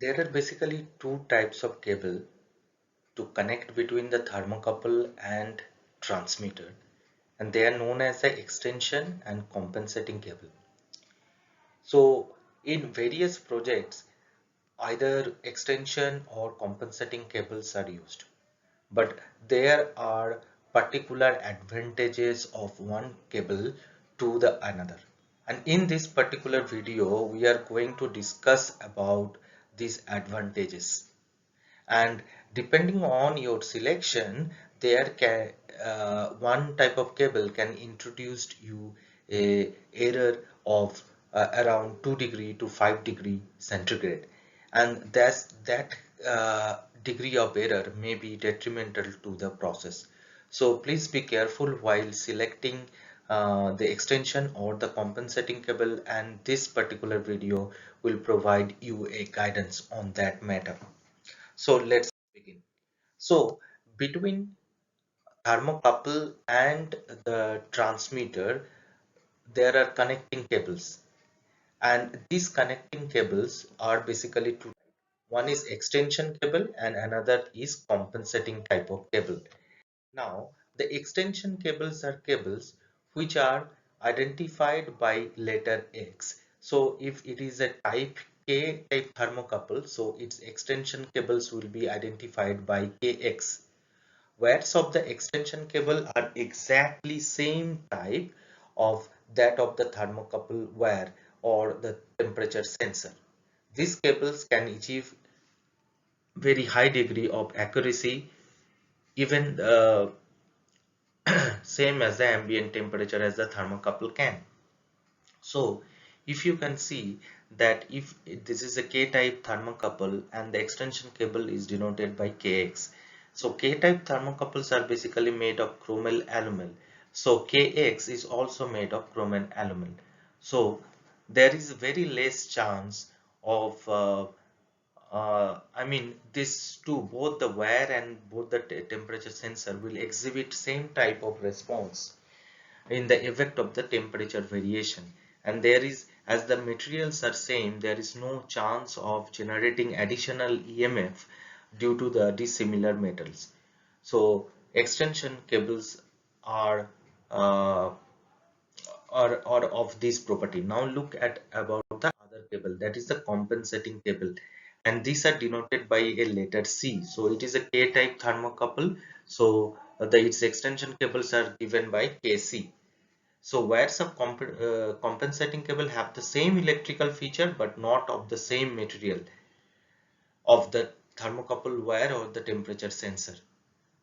There are basically two types of cable to connect between the thermocouple and transmitter, and they are known as the extension and compensating cable. So in various projects, either extension or compensating cables are used, but there are particular advantages of one cable to the another. And in this particular video, we are going to discuss about these advantages. And depending on your selection, there can one type of cable can introduce you a error of around 2 degree to 5 degree centigrade, and that degree of error may be detrimental to the process. So please be careful while selecting the extension or the compensating cable, and this particular video will provide you a guidance on that matter. So let's begin. So between thermocouple and the transmitter, there are connecting cables, and these connecting cables are basically two. One is extension cable and another is compensating type of cable. Now, the extension cables are cables which are identified by letter X. So if it is a type K type thermocouple, so its extension cables will be identified by KX. Wires of the extension cable are exactly same type of that of the thermocouple wire or the temperature sensor. These cables can achieve very high degree of accuracy, even same as the ambient temperature as the thermocouple can. So if you can see that if this is a K-type thermocouple and the extension cable is denoted by KX. So K-type thermocouples are basically made of chromyl alumyl. So KX is also made of chromyl alumyl. So there is very less chance of I mean this two, both the wire and both the temperature sensor will exhibit same type of response in the effect of the temperature variation, and there is, as the materials are same, there is no chance of generating additional EMF due to the dissimilar metals. So extension cables are are of this property. Now look at about the other cable, that is the compensating cable, and these are denoted by a letter C. So it is a K-type thermocouple, so its extension cables are given by KC. So wires of compensating cable have the same electrical feature but not of the same material of the thermocouple wire or the temperature sensor.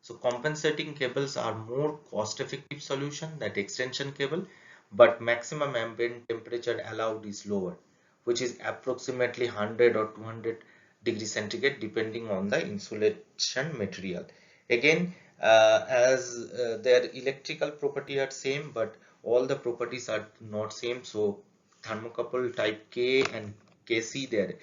So compensating cables are more cost-effective solution than extension cable, but maximum ambient temperature allowed is lower, which is approximately 100 or 200 degrees centigrade depending on the insulation material. Again, as their electrical property are same, but all the properties are not same. So thermocouple type K and KC, their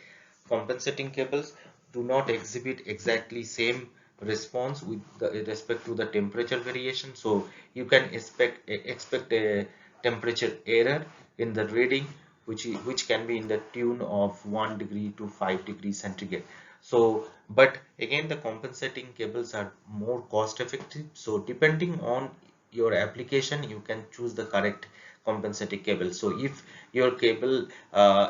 compensating cables do not exhibit exactly same response with respect to the temperature variation. So you can expect a temperature error in the reading, which can be in the tune of 1 degree to 5 degrees centigrade. So but again, the compensating cables are more cost effective, so depending on your application you can choose the correct compensating cable. So if your cable,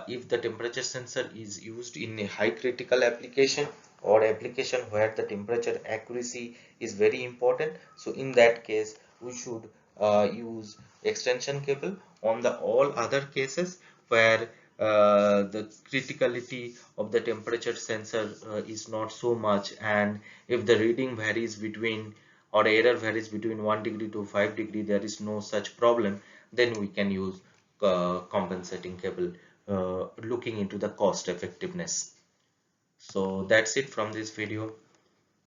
if the temperature sensor is used in a high critical application or application where the temperature accuracy is very important, so in that case we should use extension cable. On the all other cases where the criticality of the temperature sensor is not so much, and if the reading varies between or error varies between 1 degree to 5 degree, there is no such problem, then we can use compensating cable, looking into the cost effectiveness. So that's it from this video.